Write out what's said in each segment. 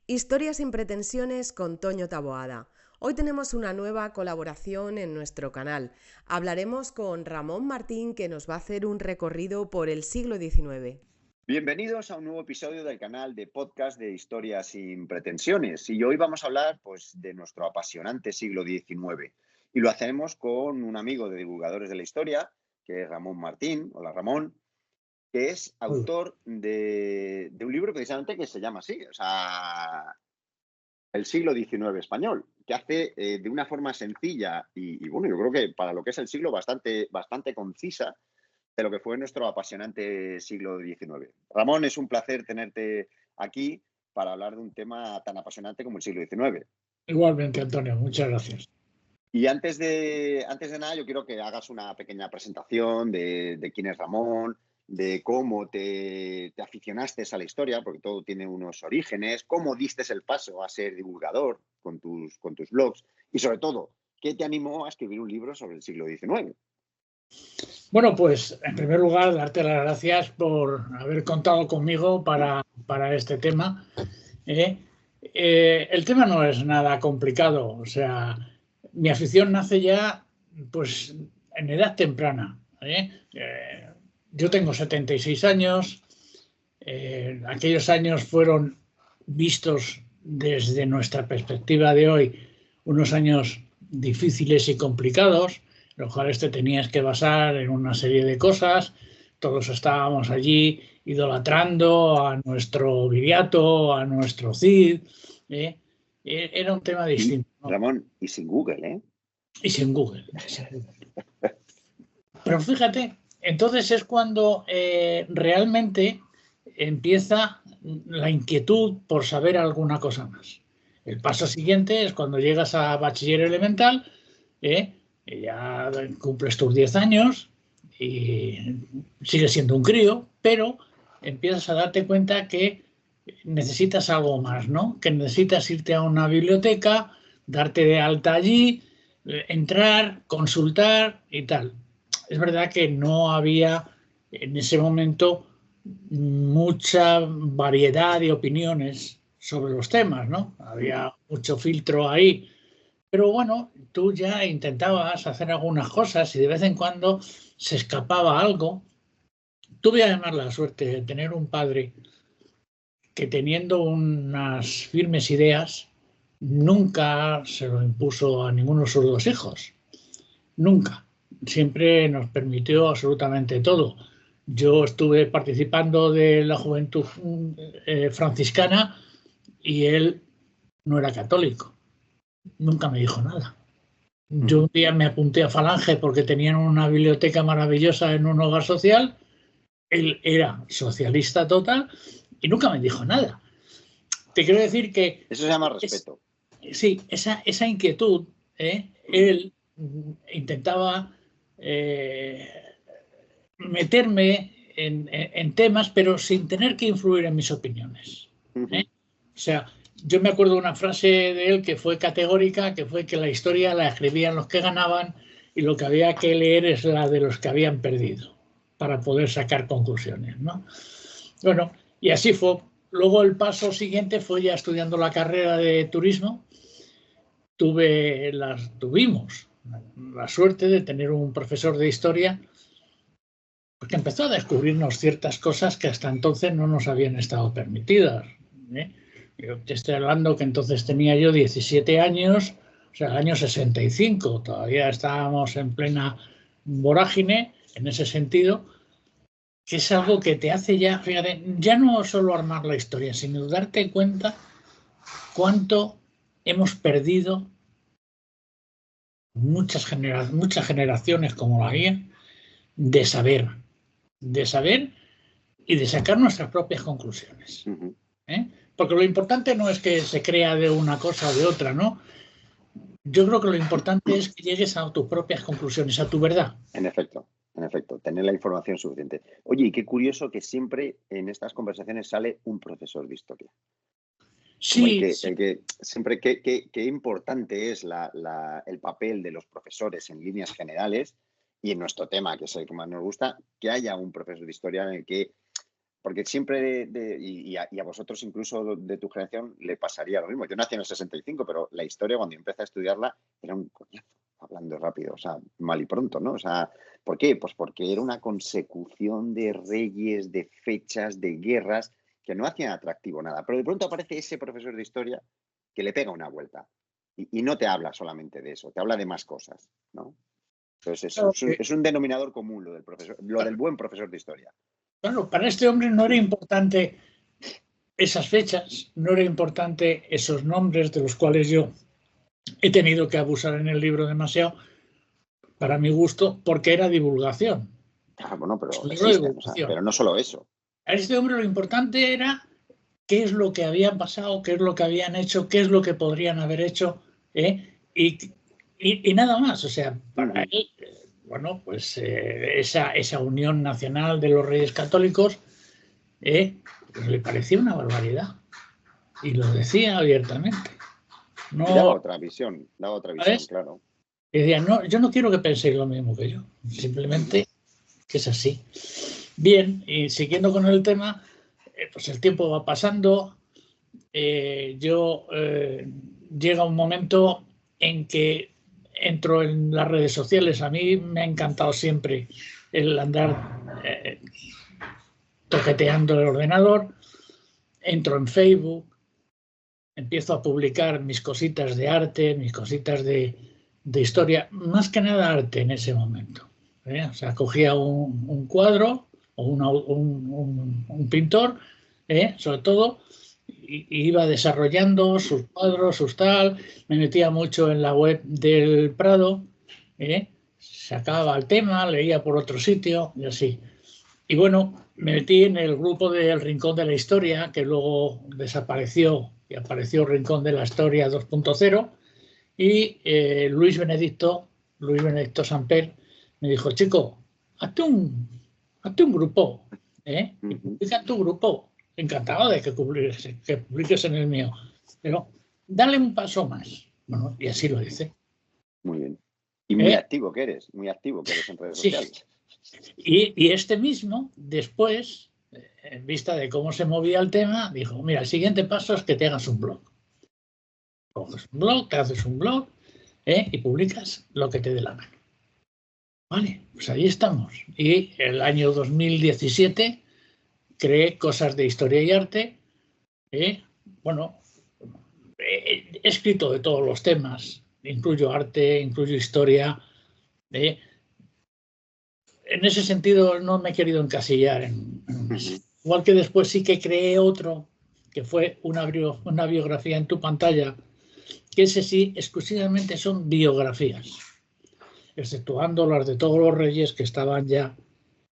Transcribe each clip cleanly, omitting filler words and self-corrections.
Historias sin pretensiones con Toño Taboada. Hoy tenemos una nueva colaboración en nuestro canal. Hablaremos con Ramón Martín, que nos va a hacer un recorrido por el siglo XIX. Bienvenidos a un nuevo episodio del canal de podcast de Historias sin pretensiones. Y hoy vamos a hablar de nuestro apasionante siglo XIX. Y lo hacemos con un amigo de Divulgadores de la Historia, que es Ramón Martín. Hola, Ramón. Que es autor de un libro precisamente que se llama así, El siglo XIX español, que hace de una forma sencilla y bueno, yo creo que para lo que es el siglo bastante concisa de lo que fue nuestro apasionante siglo XIX. Ramón, es un placer tenerte aquí para hablar de un tema tan apasionante como el siglo XIX. Igualmente, Antonio, muchas gracias. Y antes de nada, yo quiero que hagas una pequeña presentación de quién es Ramón, de cómo te aficionaste a la historia, porque todo tiene unos orígenes, cómo diste el paso a ser divulgador con tus blogs y, sobre todo, qué te animó a escribir un libro sobre el siglo XIX. Bueno, pues en primer lugar, darte las gracias por haber contado conmigo para este tema. El tema no es nada complicado, o sea, mi afición nace ya pues en edad temprana. Yo tengo 76 años, aquellos años fueron vistos desde nuestra perspectiva de hoy unos años difíciles y complicados, en los cuales te tenías que basar en una serie de cosas. Todos estábamos allí idolatrando a nuestro Viriato, a nuestro Cid. Era un tema distinto, ¿no? Ramón, y sin Google, ¿eh? Y sin Google. Pero fíjate, entonces es cuando realmente empieza la inquietud por saber alguna cosa más. El paso siguiente es cuando llegas a bachiller elemental, ya cumples tus 10 años y sigues siendo un crío, pero empiezas a darte cuenta que necesitas algo más, ¿no? Que necesitas irte a una biblioteca, darte de alta allí, entrar, consultar y tal. Es verdad que no había en ese momento mucha variedad de opiniones sobre los temas, ¿no? Había mucho filtro ahí. Pero bueno, tú ya intentabas hacer algunas cosas y de vez en cuando se escapaba algo. Tuve además la suerte de tener un padre que, teniendo unas firmes ideas, nunca se lo impuso a ninguno de sus dos hijos. Nunca. Siempre nos permitió absolutamente todo. Yo estuve participando de la juventud franciscana y él no era católico. Nunca me dijo nada. Yo un día me apunté a Falange porque tenían una biblioteca maravillosa en un hogar social. Él era socialista total y nunca me dijo nada. Te quiero decir que... Eso se llama respeto. Sí, esa inquietud, él intentaba meterme en temas, pero sin tener que influir en mis opiniones. O sea, yo me acuerdo de una frase de él que fue categórica, que fue que la historia la escribían los que ganaban y lo que había que leer es la de los que habían perdido para poder sacar conclusiones, ¿no? Bueno, y así fue. Luego el paso siguiente fue ya estudiando la carrera de turismo. Tuvimos la suerte de tener un profesor de historia que empezó a descubrirnos ciertas cosas que hasta entonces no nos habían estado permitidas. Yo te estoy hablando que entonces tenía yo 17 años, o sea, el año 65, todavía estábamos en plena vorágine en ese sentido, que es algo que te hace ya, fíjate, ya no solo armar la historia, sino darte cuenta cuánto hemos perdido muchas generaciones como la mía de saber y de sacar nuestras propias conclusiones. Porque lo importante no es que se crea de una cosa o de otra, ¿no? Yo creo que lo importante es que llegues a tus propias conclusiones, a tu verdad. En efecto, tener la información suficiente. Oye, y qué curioso que siempre en estas conversaciones sale un profesor de historia. Sí, siempre qué importante es el papel de los profesores en líneas generales y en nuestro tema, que es el que más nos gusta, que haya un profesor de historia en el que porque siempre, y a vosotros incluso de tu generación le pasaría lo mismo. Yo nací en el 65, pero la historia cuando empecé a estudiarla era un coñazo, hablando rápido, o sea, mal y pronto, ¿no? O sea, ¿por qué? Pues porque era una consecución de reyes, de fechas, de guerras, que no hacían atractivo nada. Pero de pronto aparece ese profesor de historia que le pega una vuelta y no te habla solamente de eso, te habla de más cosas, ¿no? Entonces es un denominador común lo del buen profesor de historia. Claro, para este hombre no era importante esas fechas, no era importante esos nombres de los cuales yo he tenido que abusar en el libro demasiado, para mi gusto, porque era divulgación. Bueno, pero existen, o sea, pero no solo eso. A este hombre lo importante era qué es lo que habían pasado, qué es lo que habían hecho, qué es lo que podrían haber hecho, y nada más. O sea, para él, bueno, pues esa unión nacional de los Reyes Católicos pues le parecía una barbaridad. Y lo decía abiertamente. No, y daba otra visión, claro. Y decía, no, yo no quiero que penséis lo mismo que yo, simplemente que es así. Bien, y siguiendo con el tema, pues el tiempo va pasando, llega un momento en que entro en las redes sociales. A mí me ha encantado siempre el andar toqueteando el ordenador, entro en Facebook, empiezo a publicar mis cositas de arte, mis cositas de historia, más que nada arte en ese momento. O sea, cogía un cuadro o un pintor, sobre todo, y iba desarrollando sus cuadros, sus tal. Me metía mucho en la web del Prado, sacaba el tema, leía por otro sitio y así. Y bueno, me metí en el grupo del Rincón de la Historia, que luego desapareció y apareció Rincón de la Historia 2.0, y Luis Benedicto Samper me dijo, chico, hazte un grupo, y publica en tu grupo. Encantado de que publiques en el mío, pero dale un paso más. Bueno, y así lo hice. Muy bien. Y muy activo que eres en redes sociales. Y este mismo, después, en vista de cómo se movía el tema, dijo, mira, el siguiente paso es que te hagas un blog. Coges un blog, te haces un blog, y publicas lo que te dé la mano. Vale, pues ahí estamos. Y el año 2017 creé Cosas de Historia y Arte. Bueno, he escrito de todos los temas, incluyo arte, incluyo historia. En ese sentido no me he querido encasillar. Igual que después sí que creé otro, que fue una biografía en tu pantalla, que ese sí exclusivamente son biografías, exceptuando las de todos los reyes que estaban ya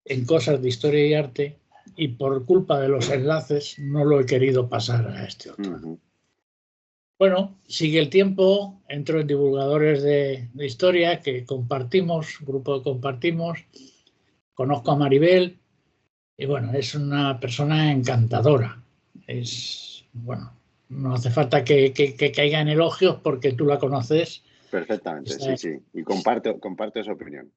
en Cosas de Historia y Arte, y por culpa de los enlaces no lo he querido pasar a este otro. Bueno, sigue el tiempo, entro en divulgadores de historia que compartimos, grupo que compartimos, conozco a Maribel y bueno, es una persona encantadora. Bueno, no hace falta que caiga en elogios porque tú la conoces. Perfectamente, sí. Y comparto esa opinión.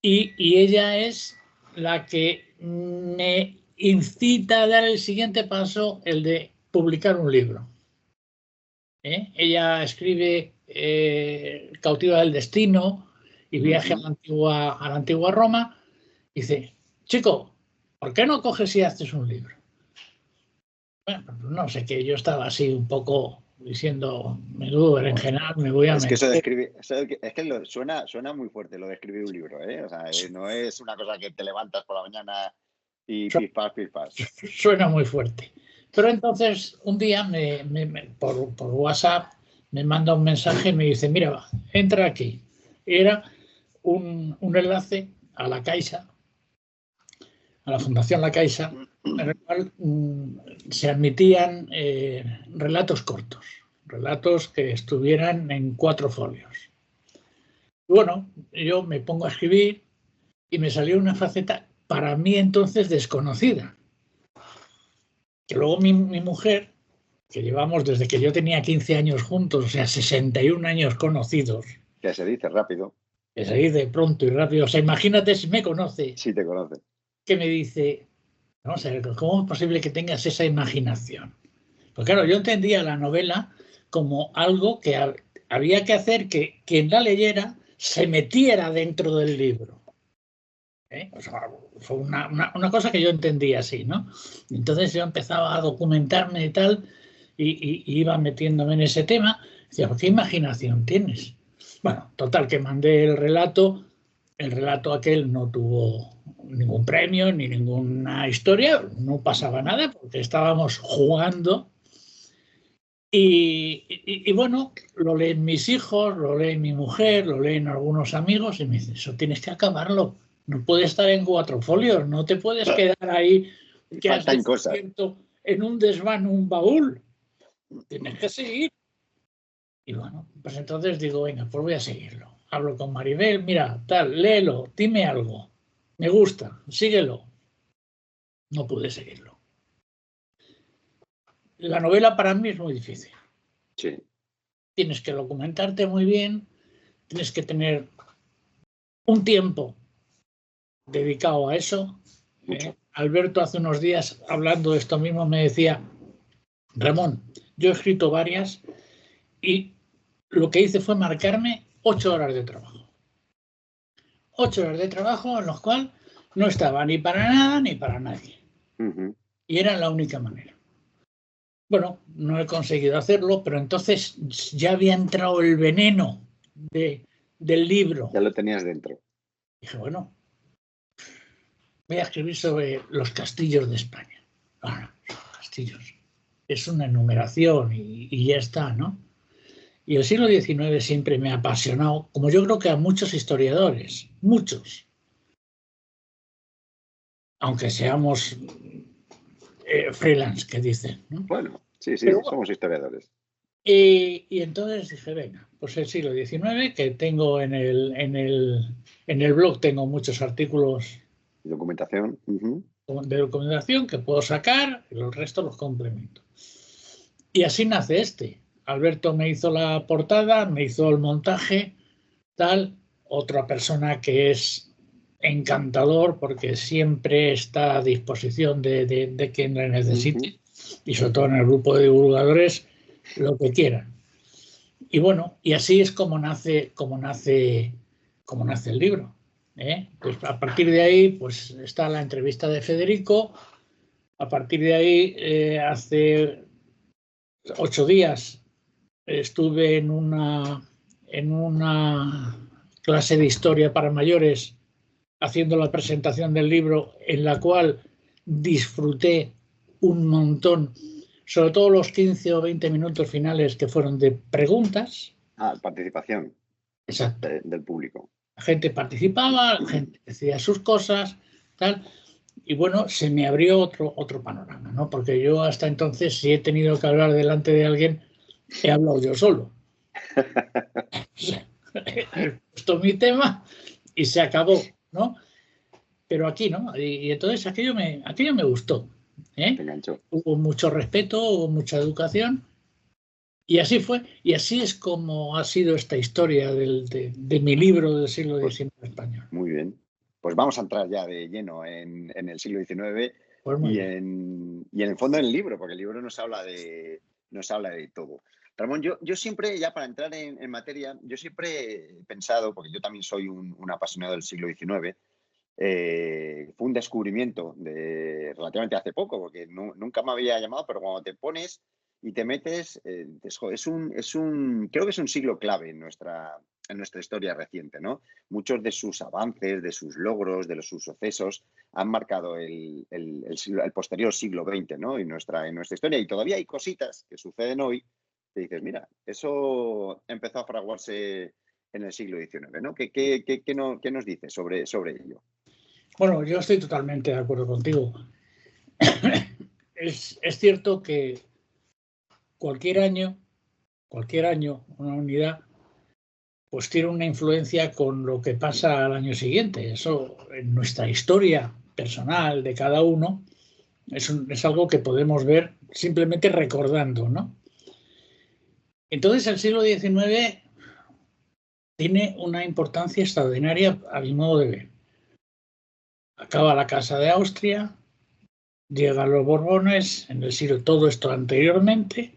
Y ella es la que me incita a dar el siguiente paso, el de publicar un libro. Ella escribe Cautiva del Destino y Viaje a la antigua Roma. Dice, chico, ¿por qué no coges y haces un libro? Bueno, no sé, que yo estaba así un poco diciendo, menudo berenjenal, me voy a meter. Es que suena muy fuerte lo de escribir un libro, O sea, no es una cosa que te levantas por la mañana y pispas. Suena muy fuerte. Pero entonces un día por WhatsApp me manda un mensaje y me dice, mira, entra aquí. Era un enlace a la Caixa, a la Fundación La Caixa, en el cual se admitían relatos cortos, relatos que estuvieran en 4 folios. Y bueno, yo me pongo a escribir y me salió una faceta para mí entonces desconocida. Que luego mi mujer, que llevamos desde que yo tenía 15 años juntos, o sea, 61 años conocidos. Que se dice rápido. Que se dice pronto y rápido. O sea, imagínate si me conoce. Sí, te conoce. Que me dice, Vamos a ver, ¿cómo es posible que tengas esa imaginación? Pues claro, yo entendía la novela como algo que había que hacer que quien la leyera se metiera dentro del libro. O sea, fue una cosa que yo entendía así, ¿no? Entonces yo empezaba a documentarme y tal, y iba metiéndome en ese tema. Decía, ¿qué imaginación tienes? Bueno, total, que mandé el relato aquel no tuvo ningún premio ni ninguna historia, no pasaba nada porque estábamos jugando. Y bueno, lo leen mis hijos, lo leen mi mujer, lo leen algunos amigos y me dicen, eso tienes que acabarlo. No puede estar en 4 folios, no te puedes quedar ahí que has descubierto en un desván un baúl. Tienes que seguir. Y bueno, pues entonces digo, venga, pues voy a seguirlo. Hablo con Maribel, mira, tal, léelo, dime algo. Me gusta, síguelo. No pude seguirlo. La novela para mí es muy difícil. Sí. Tienes que documentarte muy bien, tienes que tener un tiempo dedicado a eso. Alberto hace unos días, hablando de esto mismo, me decía, Ramón, yo he escrito varias y lo que hice fue marcarme 8 horas de trabajo. 8 horas de trabajo en los cuales no estaba ni para nada ni para nadie. Y era la única manera. Bueno, no he conseguido hacerlo, pero entonces ya había entrado el veneno del libro. Ya lo tenías dentro. Dije, bueno, voy a escribir sobre los castillos de España. Bueno, los castillos. Es una enumeración y ya está, ¿no? Y el siglo XIX siempre me ha apasionado, como yo creo que a muchos historiadores, muchos. Aunque seamos freelance, que dicen, ¿no? Bueno, sí, bueno, somos historiadores. Y entonces dije, venga, pues el siglo XIX, que tengo en el blog, tengo muchos artículos documentación. De documentación que puedo sacar y el resto los complemento. Y así nace este. Alberto me hizo la portada, me hizo el montaje, tal. Otra persona que es encantador porque siempre está a disposición de quien le necesite y sobre todo en el grupo de divulgadores lo que quieran. Y bueno, y así es como nace el libro. Pues a partir de ahí pues está la entrevista de Federico. A partir de ahí hace 8 días estuve en una clase de historia para mayores haciendo la presentación del libro, en la cual disfruté un montón, sobre todo los 15 o 20 minutos finales que fueron de preguntas. Participación. Exacto. Del público. La gente participaba, la gente decía sus cosas, tal. Y bueno, se me abrió otro panorama, ¿no? Porque yo hasta entonces, si he tenido que hablar delante de alguien, he hablado yo solo. He puesto mi tema y se acabó, ¿no? Pero aquí, ¿no? Y entonces aquello me gustó. Te enganchó. Hubo mucho respeto, hubo mucha educación. Y así fue. Y así es como ha sido esta historia de mi libro del siglo XIX español. Muy bien. Pues vamos a entrar ya de lleno en el siglo XIX pues y en el fondo del libro, porque el libro nos habla de todo. Ramón, yo siempre, ya para entrar en materia, yo siempre he pensado, porque yo también soy un apasionado del siglo XIX, fue un descubrimiento relativamente hace poco, porque nunca me había llamado, pero cuando te pones y te metes, creo que es un siglo clave en nuestra historia reciente, ¿no? Muchos de sus avances, de sus logros, de sus sucesos han marcado el posterior siglo XX, ¿no? en nuestra historia, y todavía hay cositas que suceden hoy que dices, mira, eso empezó a fraguarse en el siglo XIX, ¿no? ¿Qué nos dices sobre ello? Bueno, yo estoy totalmente de acuerdo contigo. Es cierto que cualquier año, una unidad, pues tiene una influencia con lo que pasa al año siguiente. Eso en nuestra historia personal de cada uno es algo que podemos ver simplemente recordando, ¿no? Entonces el siglo XIX tiene una importancia extraordinaria a mi modo de ver. Acaba la Casa de Austria, llegan los Borbones en el siglo, todo esto anteriormente,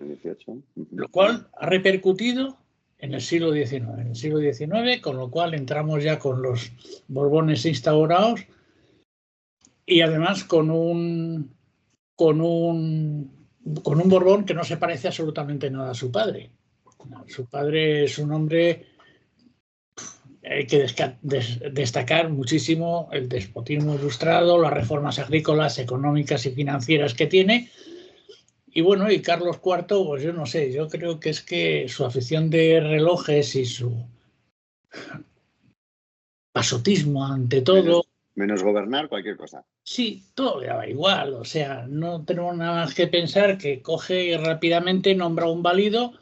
lo cual ha repercutido en el siglo XIX, con lo cual entramos ya con los Borbones instaurados y además con un Borbón que no se parece absolutamente nada a su padre. Su padre es un hombre, hay que destacar muchísimo el despotismo ilustrado, las reformas agrícolas, económicas y financieras que tiene. Y bueno, y Carlos IV, pues yo no sé, yo creo que es que su afición de relojes y su pasotismo ante todo... Menos gobernar cualquier cosa. Sí, todo le daba igual, o sea, no tenemos nada más que pensar que coge y rápidamente nombra un válido,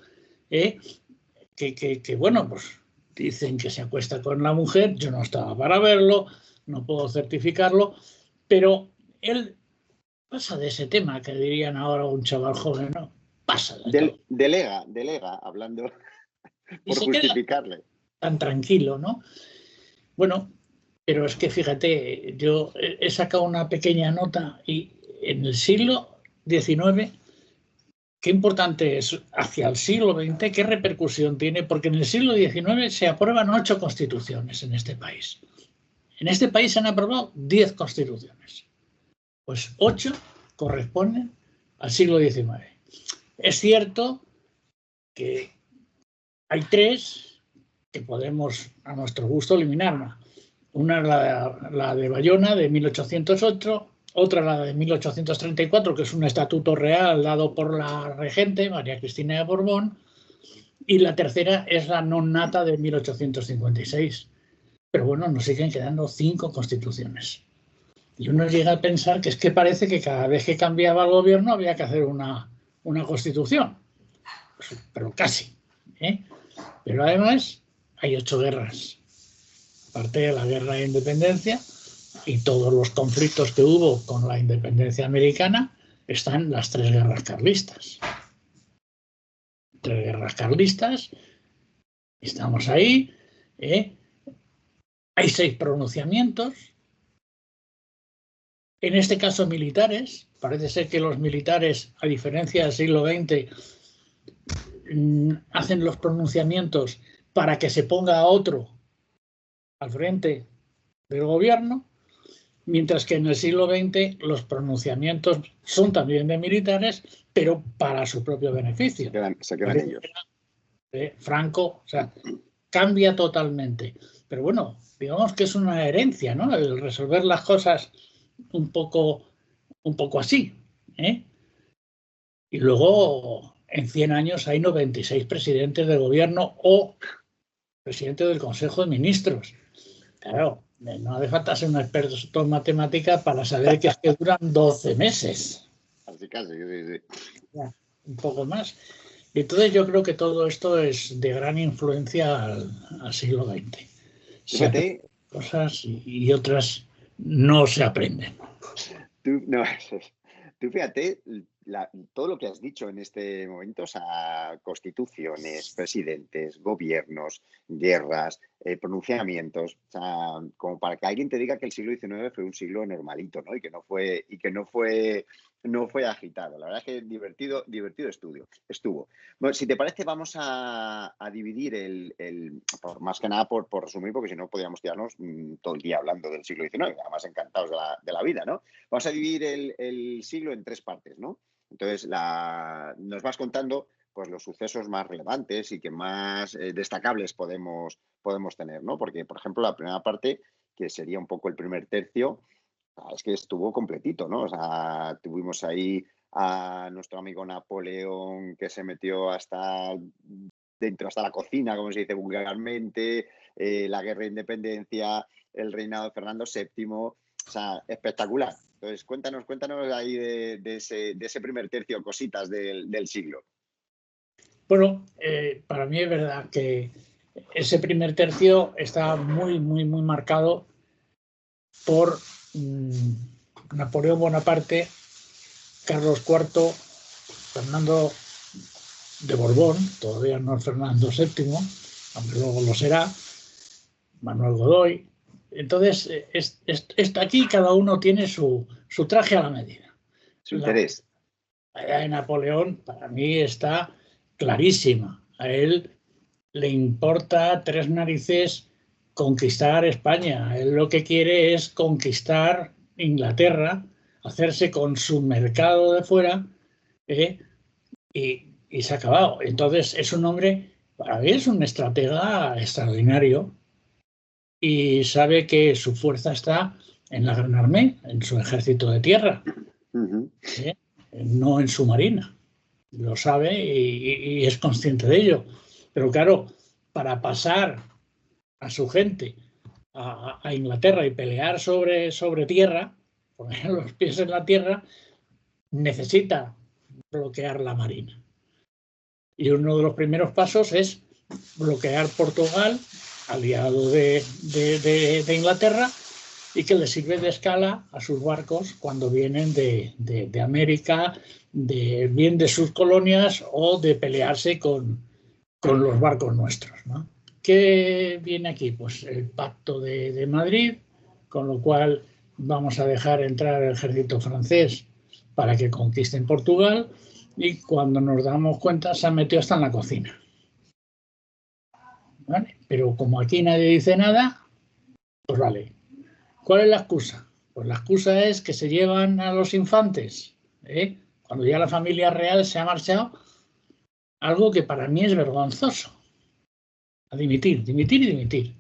que bueno, pues dicen que se acuesta con la mujer, yo no estaba para verlo, no puedo certificarlo, pero él pasa de ese tema, que dirían ahora un chaval joven, ¿no? Pasa de todo. Delega, hablando por justificarle. Tan tranquilo, ¿no? Bueno, pero es que fíjate, yo he sacado una pequeña nota y en el siglo XIX, qué importante es hacia el siglo XX, qué repercusión tiene, porque en el siglo XIX se aprueban 8 constituciones en este país. En este país se han aprobado 10 constituciones. Pues 8 corresponden al siglo XIX. Es cierto que hay 3 que podemos a nuestro gusto eliminarla. Una es la de Bayona de 1808, otra la de 1834, que es un estatuto real dado por la regente, María Cristina de Borbón, y la tercera es la non nata de 1856. Pero bueno, nos siguen quedando 5 constituciones. Y uno llega a pensar que es que parece que cada vez que cambiaba el gobierno había que hacer una constitución. Pero casi. Pero además hay 8 guerras. Aparte de la guerra de independencia y todos los conflictos que hubo con la independencia americana, están las 3 guerras carlistas. 3 guerras carlistas, estamos ahí. Hay 6 pronunciamientos. En este caso militares, parece ser que los militares, a diferencia del siglo XX, hacen los pronunciamientos para que se ponga a otro al frente del gobierno, mientras que en el siglo XX los pronunciamientos son también de militares, pero para su propio beneficio. Se quedan ellos. Franco, o sea, cambia totalmente. Pero bueno, digamos que es una herencia, ¿no? El resolver las cosas un poco así. Y luego, en 100 años hay 96 presidentes de gobierno o presidente del Consejo de Ministros. Claro, no hace falta ser un experto en matemáticas para saber que es que duran 12 meses. Casi, sí. Ya, un poco más. Y entonces yo creo que todo esto es de gran influencia al siglo XX. Se aprenden cosas y otras no se aprenden. Tú fíjate, todo lo que has dicho en este momento, o sea, constituciones, presidentes, gobiernos, guerras, pronunciamientos, o sea, como para que alguien te diga que el siglo XIX fue un siglo normalito, ¿no? Y que no fue agitado. La verdad es que divertido estuvo. Bueno, si te parece, vamos a dividir más que nada por resumir, porque si no podríamos tirarnos todo el día hablando del siglo XIX, además encantados de la vida, ¿no? Vamos a dividir el siglo en 3 partes, ¿no? Entonces, nos vas contando pues los sucesos más relevantes y que más destacables podemos tener, ¿no? Porque, por ejemplo, la primera parte, que sería un poco el primer tercio, es que estuvo completito, ¿no? O sea, tuvimos ahí a nuestro amigo Napoleón que se metió hasta la cocina, como se dice vulgarmente, la guerra de independencia, el reinado de Fernando VII, o sea, espectacular. Entonces, cuéntanos ahí de ese primer tercio, cositas del siglo. Bueno, para mí es verdad que ese primer tercio está muy, muy, muy marcado por Napoleón Bonaparte, Carlos IV, Fernando de Borbón, todavía no es Fernando VII, aunque luego lo será, Manuel Godoy. Entonces, aquí cada uno tiene su traje a la medida. Su interés. La idea de Napoleón para mí está clarísima. A él le importa tres narices conquistar España. Él lo que quiere es conquistar Inglaterra, hacerse con su mercado de fuera, y se ha acabado. Entonces es un hombre, para mí es un estratega extraordinario y sabe que su fuerza está en la Gran Armée, en su ejército de tierra, no en su marina. Lo sabe y es consciente de ello. Pero claro, para pasar a su gente a Inglaterra y pelear sobre tierra, poner los pies en la tierra, necesita bloquear la marina. Y uno de los primeros pasos es bloquear Portugal, aliado de Inglaterra, y que le sirve de escala a sus barcos cuando vienen de América, bien de sus colonias o de pelearse con los barcos nuestros, ¿no? ¿Qué viene aquí? Pues el Pacto de Madrid, con lo cual vamos a dejar entrar el ejército francés para que conquisten Portugal, y cuando nos damos cuenta se han metido hasta en la cocina. ¿Vale? Pero como aquí nadie dice nada, pues vale. ¿Cuál es la excusa? Pues la excusa es que se llevan a los infantes, cuando ya la familia real se ha marchado, algo que para mí es vergonzoso. A dimitir, dimitir y dimitir.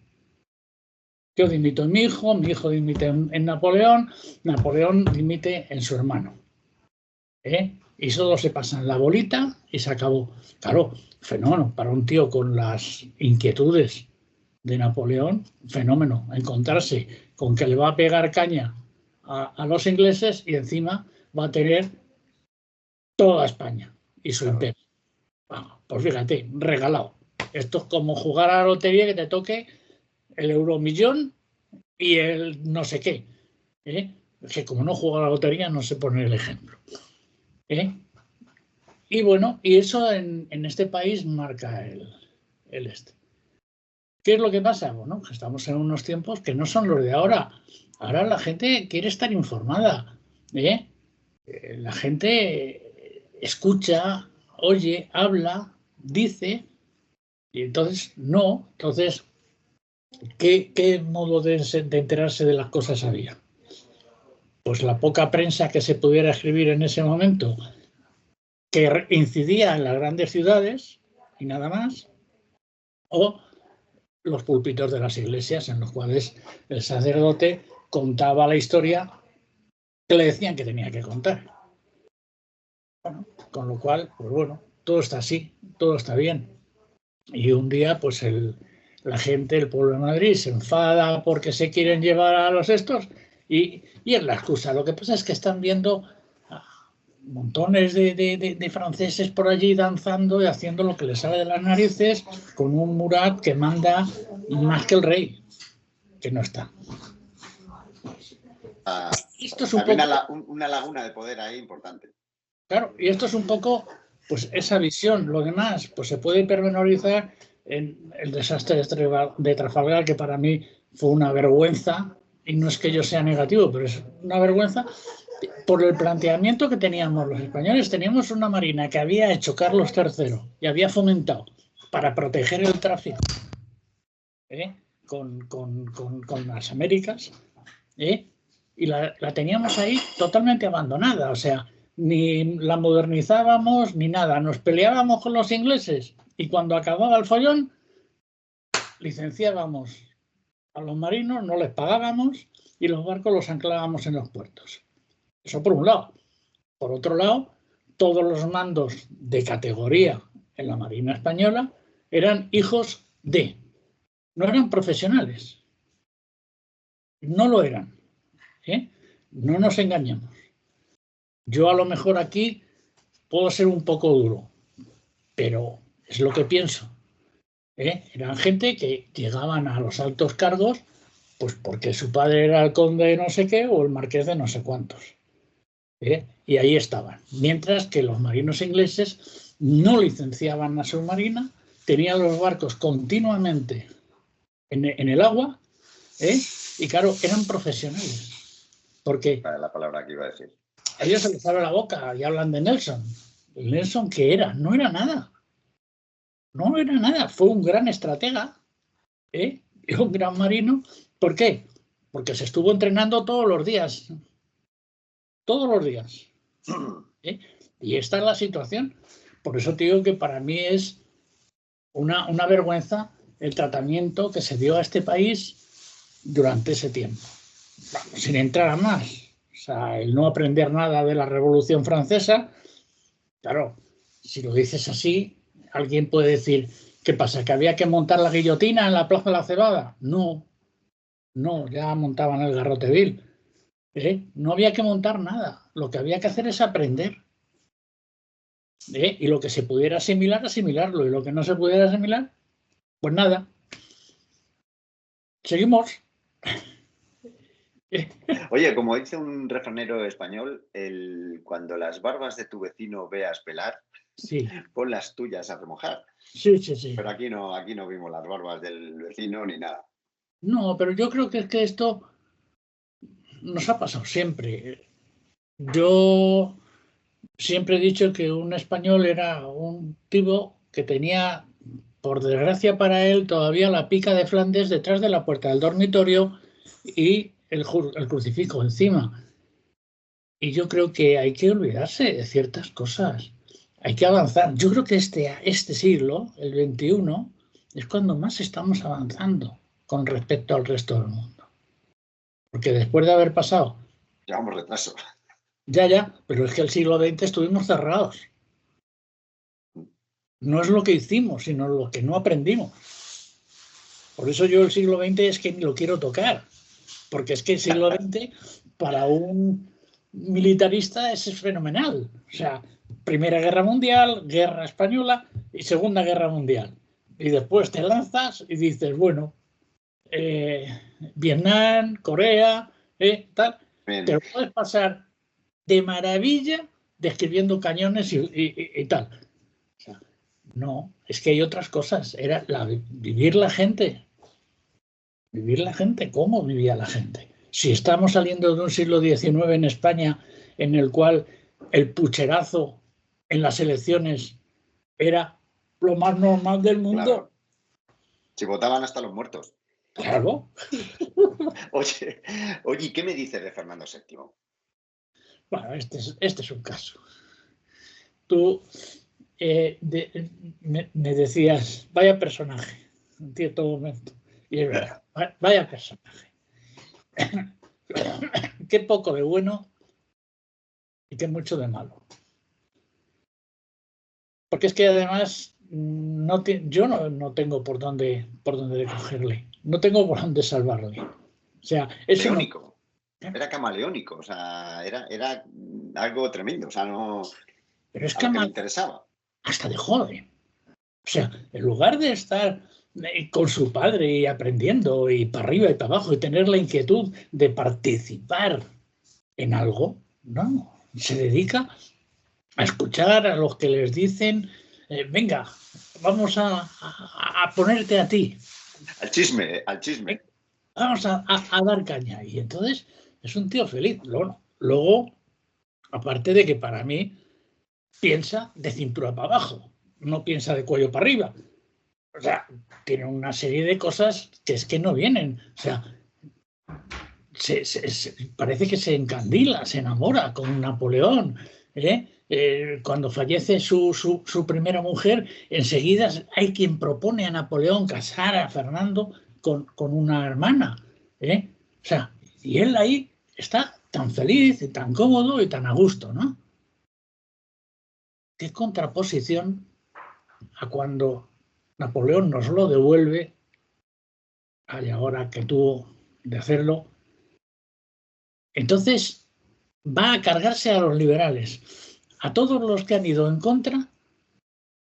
Yo dimito en mi hijo dimite en Napoleón, Napoleón dimite en su hermano. Y solo se pasan la bolita y se acabó. Claro, fenómeno para un tío con las inquietudes de Napoleón, fenómeno, encontrarse con que le va a pegar caña a los ingleses y encima va a tener toda España y su imperio. Bueno, pues fíjate, regalado. Esto es como jugar a la lotería, que te toque el euromillón y el no sé qué. Es que como no juega a la lotería no sé poner el ejemplo. Y bueno, y eso en este país marca el este. ¿Qué es lo que pasa? Bueno, que estamos en unos tiempos que no son los de ahora. Ahora la gente quiere estar informada. La gente escucha, oye, habla, dice, y entonces no. Entonces, ¿qué modo de enterarse de las cosas había? Pues la poca prensa que se pudiera escribir en ese momento, que incidía en las grandes ciudades y nada más, o los púlpitos de las iglesias en los cuales el sacerdote contaba la historia que le decían que tenía que contar. Bueno, con lo cual, pues bueno, todo está así, todo está bien. Y un día, pues la gente, el pueblo de Madrid, se enfada porque se quieren llevar a los estos y es la excusa. Lo que pasa es que están viendo montones de franceses por allí danzando y haciendo lo que les sale de las narices con un Murat que manda más que el rey, que no está. Esto es un poco, una laguna de poder ahí importante. Claro, y esto es un poco pues esa visión. Lo demás pues se puede pormenorizar en el desastre de Trafalgar, que para mí fue una vergüenza, y no es que yo sea negativo, pero es una vergüenza por el planteamiento que teníamos los españoles. Teníamos una marina que había hecho Carlos III y había fomentado para proteger el tráfico con las Américas, y la teníamos ahí totalmente abandonada. O sea, ni la modernizábamos ni nada. Nos peleábamos con los ingleses y cuando acababa el follón licenciábamos a los marinos, no les pagábamos y los barcos los anclábamos en los puertos. Eso por un lado. Por otro lado, todos los mandos de categoría en la Marina Española eran hijos de, no eran profesionales. No lo eran. No nos engañemos. Yo a lo mejor aquí puedo ser un poco duro, pero es lo que pienso. Eran gente que llegaban a los altos cargos pues porque su padre era el conde de no sé qué o el marqués de no sé cuántos. Y ahí estaban. Mientras que los marinos ingleses no licenciaban a su marina, tenían los barcos continuamente en el agua, y claro, eran profesionales. Porque la palabra que iba a decir. A ellos se les abre la boca y hablan de Nelson. ¿El Nelson qué era? No era nada. No era nada. Fue un gran estratega, y un gran marino. ¿Por qué? Porque se estuvo entrenando todos los días. Todos los días. Y esta es la situación. Por eso te digo que para mí es una vergüenza el tratamiento que se dio a este país durante ese tiempo. Bueno, sin entrar a más. O sea, el no aprender nada de la Revolución Francesa. Claro, si lo dices así, alguien puede decir, ¿qué pasa? ¿Que había que montar la guillotina en la Plaza de la Cebada? No, ya montaban el garrote vil. No había que montar nada. Lo que había que hacer es aprender. Y lo que se pudiera asimilar, asimilarlo. Y lo que no se pudiera asimilar, pues nada. Seguimos. Oye, como dice un refranero español, cuando las barbas de tu vecino veas pelar, sí, pon las tuyas a remojar. Sí. Pero aquí no vimos las barbas del vecino ni nada. No, pero yo creo que es que esto nos ha pasado siempre. Yo siempre he dicho que un español era un tipo que tenía, por desgracia para él, todavía la pica de Flandes detrás de la puerta del dormitorio y el crucifijo encima. Y yo creo que hay que olvidarse de ciertas cosas. Hay que avanzar. Yo creo que este siglo, el XXI, es cuando más estamos avanzando con respecto al resto del mundo. Porque después de haber pasado... Llevamos retraso. Ya, pero es que el siglo XX estuvimos cerrados. No es lo que hicimos, sino lo que no aprendimos. Por eso yo el siglo XX es que ni lo quiero tocar. Porque es que el siglo XX, para un militarista, es fenomenal. O sea, Primera Guerra Mundial, Guerra Española y Segunda Guerra Mundial. Y después te lanzas y dices, bueno, Vietnam, Corea, tal. Bien. Te lo puedes pasar de maravilla describiendo cañones y tal. O sea, no, es que hay otras cosas. Era vivir la gente. Vivir la gente, ¿cómo vivía la gente? Si estamos saliendo de un siglo XIX en España en el cual el pucherazo en las elecciones era lo más normal del mundo. Claro. Si votaban hasta los muertos. Claro. Oye, ¿qué me dices de Fernando VII? Bueno, este es un caso. Tú me decías, vaya personaje, en cierto momento. Y es verdad, vaya personaje. Qué poco de bueno y qué mucho de malo. Porque es que además yo no tengo por dónde cogerle. No tengo por dónde salvarle. O sea, es leónico. Era camaleónico. O sea, era algo tremendo. O sea, no. Pero es que me interesaba. Hasta de joven. O sea, en lugar de estar con su padre y aprendiendo y para arriba y para abajo y tener la inquietud de participar en algo, no, se dedica a escuchar a los que les dicen, venga, vamos a ponerte a ti. Al chisme. Vamos a dar caña. Y entonces es un tío feliz. Luego, aparte de que para mí piensa de cintura para abajo, no piensa de cuello para arriba. O sea, tiene una serie de cosas que es que no vienen. O sea, parece que se encandila, se enamora con Napoleón. Cuando fallece su primera mujer, enseguida hay quien propone a Napoleón casar a Fernando con una hermana. O sea, y él ahí está tan feliz, y tan cómodo y tan a gusto, ¿no? ¿Qué contraposición a cuando Napoleón nos lo devuelve, a la hora que tuvo de hacerlo? Entonces va a cargarse a los liberales, a todos los que han ido en contra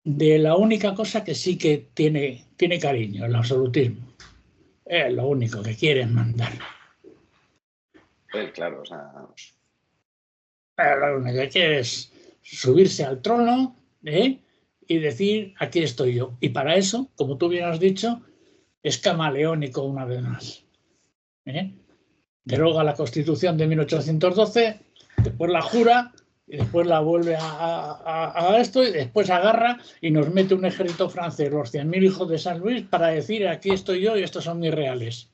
de la única cosa que sí que tiene cariño, el absolutismo. Es lo único que quieren mandar. Claro, o sea. Lo único que quiere es subirse al trono, y decir, aquí estoy yo. Y para eso, como tú bien has dicho, es camaleónico una vez más. Deroga la Constitución de 1812, después la jura, y después la vuelve a esto, y después agarra y nos mete un ejército francés, los 100.000 hijos de San Luis, para decir aquí estoy yo y estos son mis reales.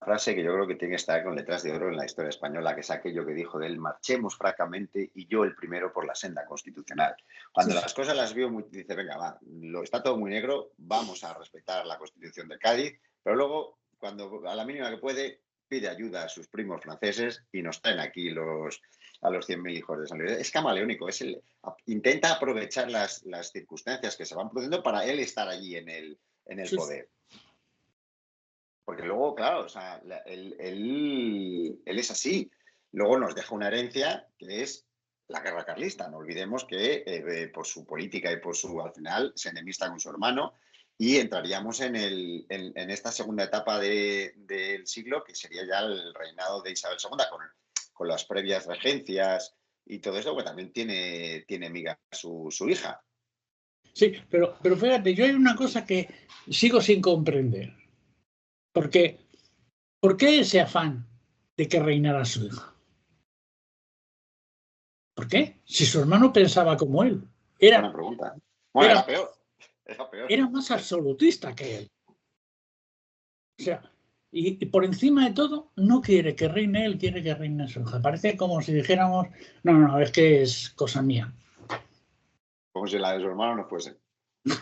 Frase que yo creo que tiene que estar con letras de oro en la historia española, que es aquello que dijo de él: marchemos francamente y yo el primero por la senda constitucional. Cuando las cosas las vio, dice, venga, va, está todo muy negro, vamos a respetar la Constitución de Cádiz, pero luego, cuando a la mínima que puede, pide ayuda a sus primos franceses y nos traen aquí a los 100.000 hijos de San Luis. Es camaleónico, intenta aprovechar las circunstancias que se van produciendo para él estar allí en el poder. Porque luego, claro, o sea, él es así. Luego nos deja una herencia que es la guerra carlista. No olvidemos que por su política y al final se enemista con su hermano, y entraríamos en esta segunda etapa del siglo, que sería ya el reinado de Isabel II, con las previas regencias y todo eso, que también tiene miga su hija. Sí, pero fíjate, yo hay una cosa que sigo sin comprender. Porque, ¿por qué ese afán de que reinara su hija? ¿Por qué? Si su hermano pensaba como él. Buena pregunta. Bueno, era peor. Era más absolutista que él. O sea, y por encima de todo, no quiere que reine él, quiere que reine su hija. Parece como si dijéramos, no, es que es cosa mía. Como si la de su hermano no fuese. O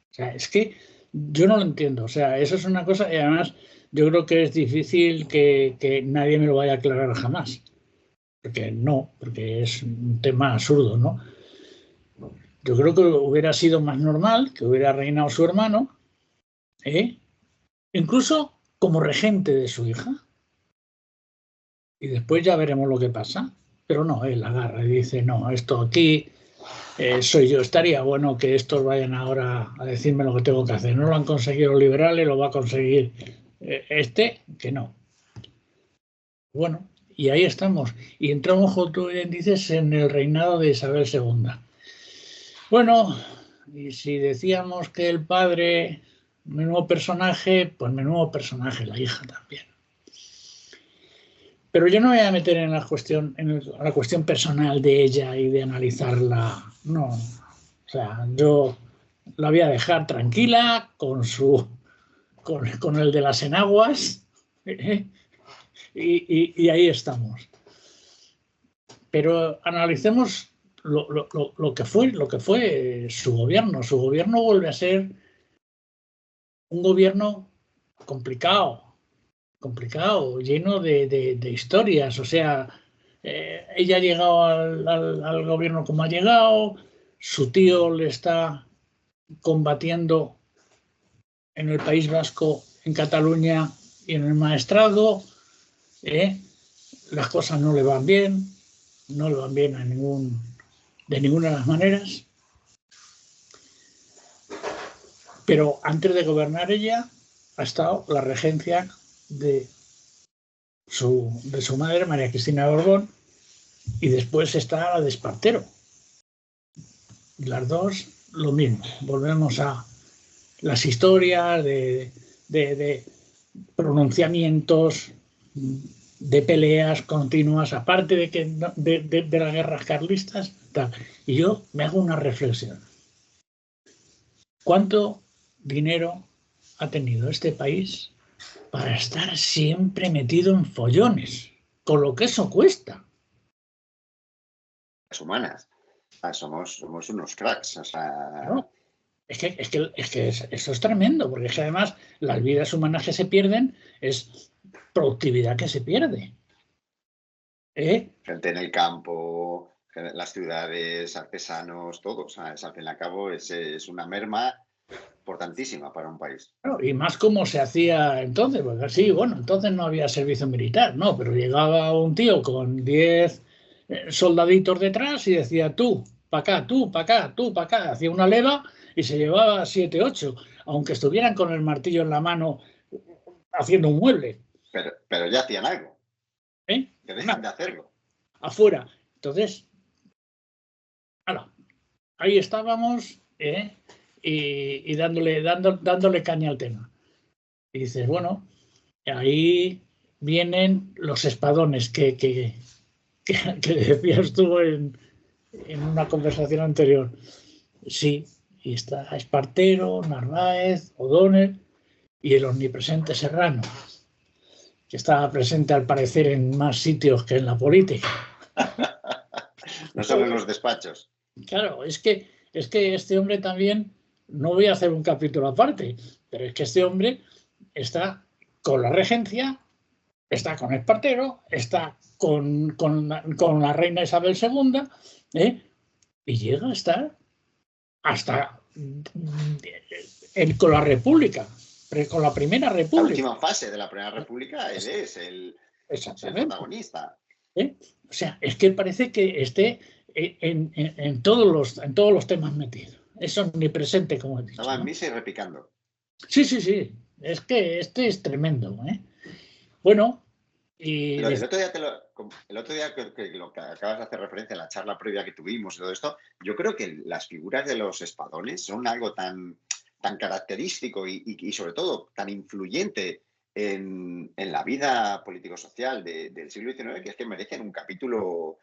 sea, es que yo no lo entiendo. O sea, eso es una cosa, y además yo creo que es difícil que nadie me lo vaya a aclarar jamás. Porque es un tema absurdo, ¿no? Yo creo que hubiera sido más normal que hubiera reinado su hermano, incluso como regente de su hija. Y después ya veremos lo que pasa. Pero no, él agarra y dice, no, esto aquí soy yo. Estaría bueno que estos vayan ahora a decirme lo que tengo que hacer. No lo han conseguido los liberales, lo va a conseguir que no. Bueno, y ahí estamos. Y entramos, como tú bien dices, en el reinado de Isabel II. Bueno, y si decíamos que el padre, menudo personaje, pues menudo personaje la hija también. Pero yo no me voy a meter en la cuestión personal de ella y de analizarla. No. O sea, yo la voy a dejar tranquila con el de las enaguas. Y ahí estamos. Pero analicemos lo que fue su gobierno. Su gobierno vuelve a ser un gobierno complicado, lleno de historias. O sea, ella ha llegado al gobierno como ha llegado, su tío le está combatiendo en el País Vasco, en Cataluña y en el Maestrazgo. Las cosas no le van bien de ninguna de las maneras. Pero antes de gobernar ella ha estado la regencia de su madre, María Cristina de Borbón, y después está la de Espartero. Las dos lo mismo. Volvemos a las historias de pronunciamientos, de peleas continuas, aparte de las guerras carlistas, tal. Y yo me hago una reflexión. ¿Cuánto dinero ha tenido este país para estar siempre metido en follones? Con lo que eso cuesta. Las humanas. Somos unos cracks. O sea... ¿No? Es que eso es tremendo, porque es que además las vidas humanas que se pierden es productividad que se pierde. Gente en el campo, las ciudades, artesanos, todo. O sea, al fin y al cabo es una merma importantísima para un país. Claro, y más como se hacía entonces, porque sí, bueno, entonces no había servicio militar, no, pero llegaba un tío con 10 soldaditos detrás y decía tú, para acá, tú, para acá, tú, para acá, hacía una leva y se llevaba 7, 8, aunque estuvieran con el martillo en la mano haciendo un mueble. Pero ya hacían algo. Que dejan de hacerlo. Afuera. Entonces, ahí estábamos, y dándole caña al tema. Y dices, bueno, ahí vienen los espadones que que decías tú en una conversación anterior. Sí, y está Espartero, Narváez, O'Donnell y el omnipresente Serrano, que estaba presente al parecer en más sitios que en la política. No solo en los despachos. Claro, es que este hombre también, no voy a hacer un capítulo aparte, pero es que este hombre está con la regencia, está con Espartero, está con la reina Isabel II, y llega a estar hasta con la República, con la Primera La República. última fase de la Primera República, él es el protagonista. O sea, es que parece que esté en todos los temas metidos. Es omnipresente, como he dicho. Estaba en misa y repicando. Sí. Es que este es tremendo. Bueno, y pero el otro día que lo que acabas de hacer referencia a la charla previa que tuvimos y todo esto, yo creo que las figuras de los espadones son algo tan característico y sobre todo tan influyente en la vida político-social del siglo XIX, que es que merecen un capítulo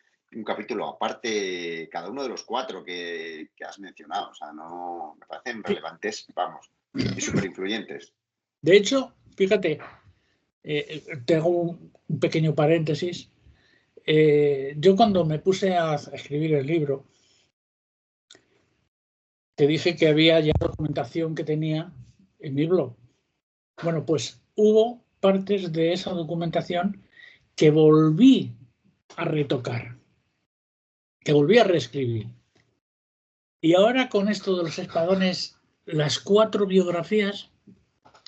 aparte cada uno de los 4 que has mencionado. O sea, no me parecen relevantes, vamos, y súper influyentes. De hecho, fíjate, te hago un pequeño paréntesis. Yo cuando me puse a escribir el libro, te dije que había ya documentación que tenía en mi blog. Bueno, pues hubo partes de esa documentación que volví a retocar, que volví a reescribir. Y ahora con esto de los espadones, las 4 biografías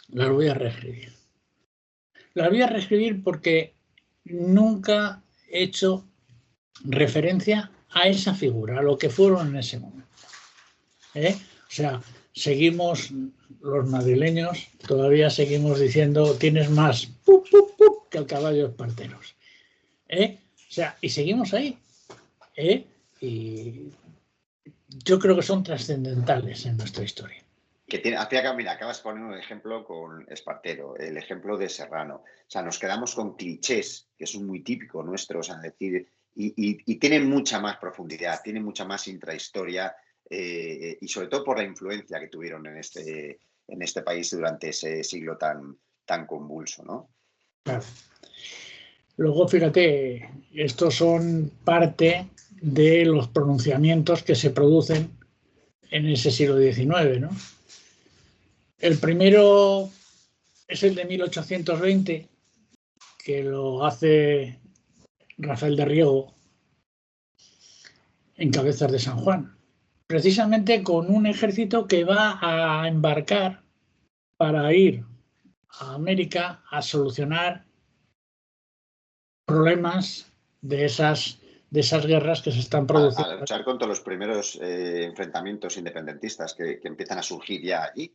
las voy a reescribir. Las voy a reescribir porque nunca he hecho referencia a esa figura, a lo que fueron en ese momento. O sea, seguimos los madrileños, todavía seguimos diciendo tienes más que el caballo esparteros. O sea, y seguimos ahí. Y yo creo que son trascendentales en nuestra historia. Mira, acabas de poner un ejemplo con Espartero, el ejemplo de Serrano. O sea, nos quedamos con clichés, que es muy típico nuestro, o sea, decir, y tienen mucha más profundidad, tienen mucha más intrahistoria, y sobre todo por la influencia que tuvieron en este país durante ese siglo tan convulso, ¿no? Claro. Luego, fíjate, estos son parte de los pronunciamientos que se producen en ese siglo XIX, ¿no? El primero es el de 1820, que lo hace Rafael de Riego en Cabezas de San Juan, precisamente con un ejército que va a embarcar para ir a América a solucionar problemas de esas guerras que se están produciendo. A luchar contra los primeros enfrentamientos independentistas que empiezan a surgir ya allí.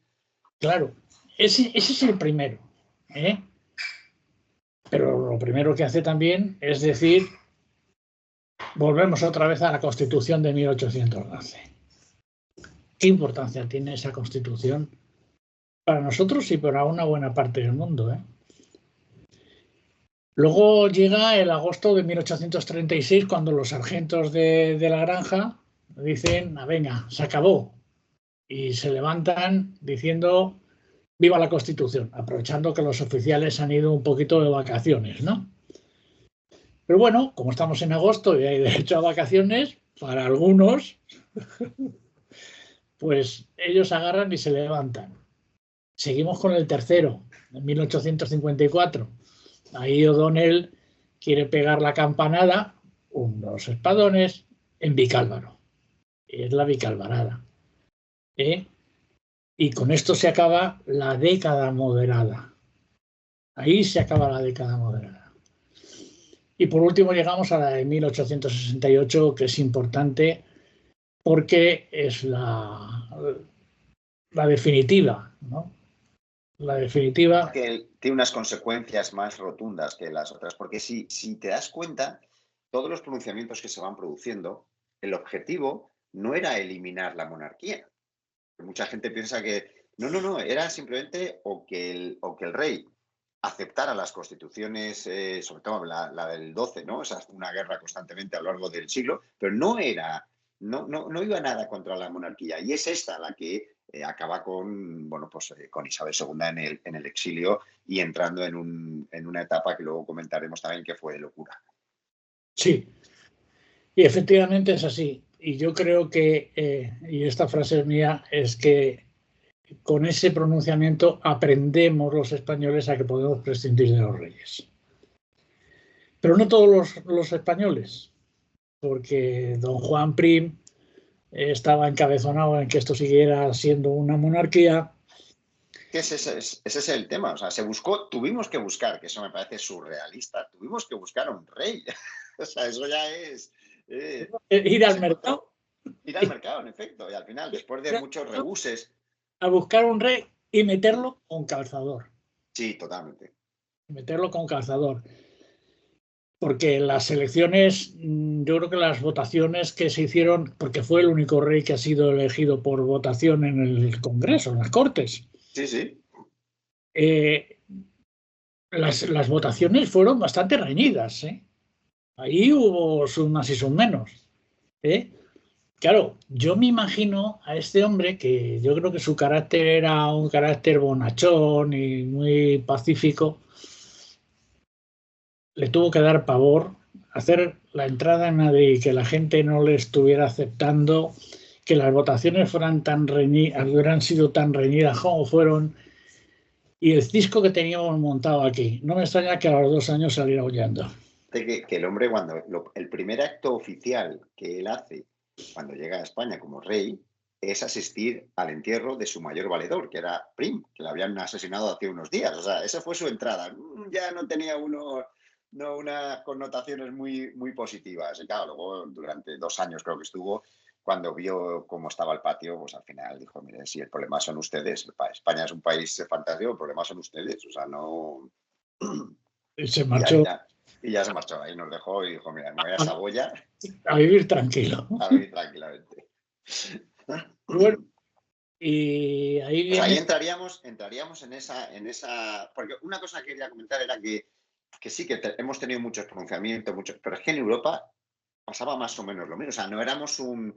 Claro, ese es el primero. Pero lo primero que hace también es decir, volvemos otra vez a la Constitución de 1812. ¿Qué importancia tiene esa Constitución para nosotros y para una buena parte del mundo? Luego llega el agosto de 1836, cuando los sargentos de la granja dicen, venga, se acabó. Y se levantan diciendo, viva la Constitución, aprovechando que los oficiales han ido un poquito de vacaciones, ¿no? Pero bueno, como estamos en agosto y hay derecho a vacaciones, para algunos, pues ellos agarran y se levantan. Seguimos con el tercero, en 1854. Ahí O'Donnell quiere pegar la campanada, unos espadones, en Vicálvaro. Es la Vicalvarada. Y con esto se acaba la década moderada. Ahí se acaba la década moderada. Y por último llegamos a la de 1868, que es importante porque es la definitiva, ¿no? La definitiva. Que tiene unas consecuencias más rotundas que las otras, porque si te das cuenta, todos los pronunciamientos que se van produciendo, el objetivo no era eliminar la monarquía. Mucha gente piensa que no, era simplemente o que el rey aceptara las constituciones, sobre todo la del 12, ¿no? O sea, una guerra constantemente a lo largo del siglo, pero no iba nada contra la monarquía. Y es esta la que acaba con, bueno, pues, con Isabel II en el exilio y entrando en una etapa que luego comentaremos también que fue de locura. Sí, y efectivamente es así. Y yo creo que, y esta frase es mía, es que con ese pronunciamiento aprendemos los españoles a que podemos prescindir de los reyes. Pero no todos los españoles, porque don Juan Prim estaba encabezonado en que esto siguiera siendo una monarquía. Ese es el tema. O sea, tuvimos que buscar, que eso me parece surrealista, tuvimos que buscar a un rey. O sea, eso ya es... ir al mercado. Ir al mercado, en efecto. Y al final, después de muchos rebuses... A buscar un rey y meterlo con calzador. Sí, totalmente. Meterlo con calzador. Porque las elecciones, yo creo que las votaciones que se hicieron, porque fue el único rey que ha sido elegido por votación en el Congreso, en las Cortes. Sí, sí. Las votaciones fueron bastante reñidas, ¿eh? Ahí hubo sus más y sus menos, ¿eh? Claro, yo me imagino a este hombre, que yo creo que su carácter era un carácter bonachón y muy pacífico, le tuvo que dar pavor hacer la entrada en Madrid y que la gente no le estuviera aceptando, que las votaciones hubieran sido tan reñidas como fueron, y el cisco que teníamos montado aquí. No me extraña que a los 2 años saliera huyendo. Que el hombre, cuando el primer acto oficial que él hace cuando llega a España como rey es asistir al entierro de su mayor valedor, que era Prim, que le habían asesinado hace unos días. O sea, esa fue su entrada. Ya no tenía unas connotaciones muy, muy positivas. Y claro, luego durante 2 años creo que estuvo, cuando vio cómo estaba el patio, pues al final dijo, mire, si el problema son ustedes, España es un país fantástico, el problema son ustedes. O sea, no... Y se marchó. Y ya se marchó, ahí nos dejó y dijo, mira, me voy a Saboya. A vivir tranquilo. A vivir tranquilamente. Bueno, y ahí viene... Pues ahí entraríamos en esa... Porque una cosa que quería comentar era que sí que hemos tenido muchos pronunciamientos, pero es que en Europa pasaba más o menos lo mismo. O sea, no éramos un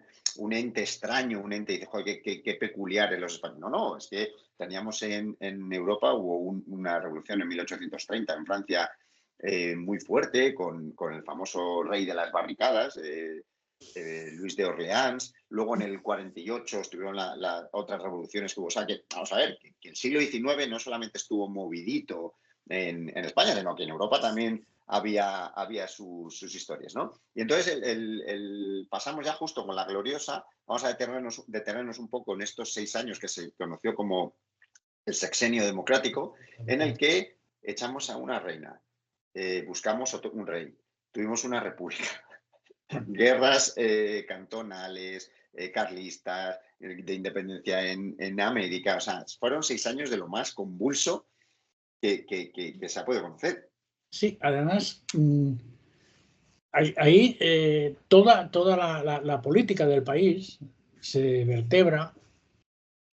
ente extraño, un ente, joder, qué peculiares los españoles. No, es que teníamos en Europa, hubo una revolución en 1830 en Francia, muy fuerte, con el famoso rey de las barricadas, Luis de Orleans. Luego en el 48 estuvieron las otras revoluciones que hubo. O sea, que vamos a ver, que el siglo XIX no solamente estuvo movidito en España, sino que en Europa también había sus historias, ¿no? Y entonces pasamos ya justo con la gloriosa. Vamos a detenernos un poco en estos 6 años que se conoció como el sexenio democrático, en el que echamos a una reina. Buscamos un rey, tuvimos una república, guerras cantonales, carlistas, de independencia en América. O sea, fueron 6 años de lo más convulso que se ha podido conocer. Sí, además, ahí toda la política del país se vertebra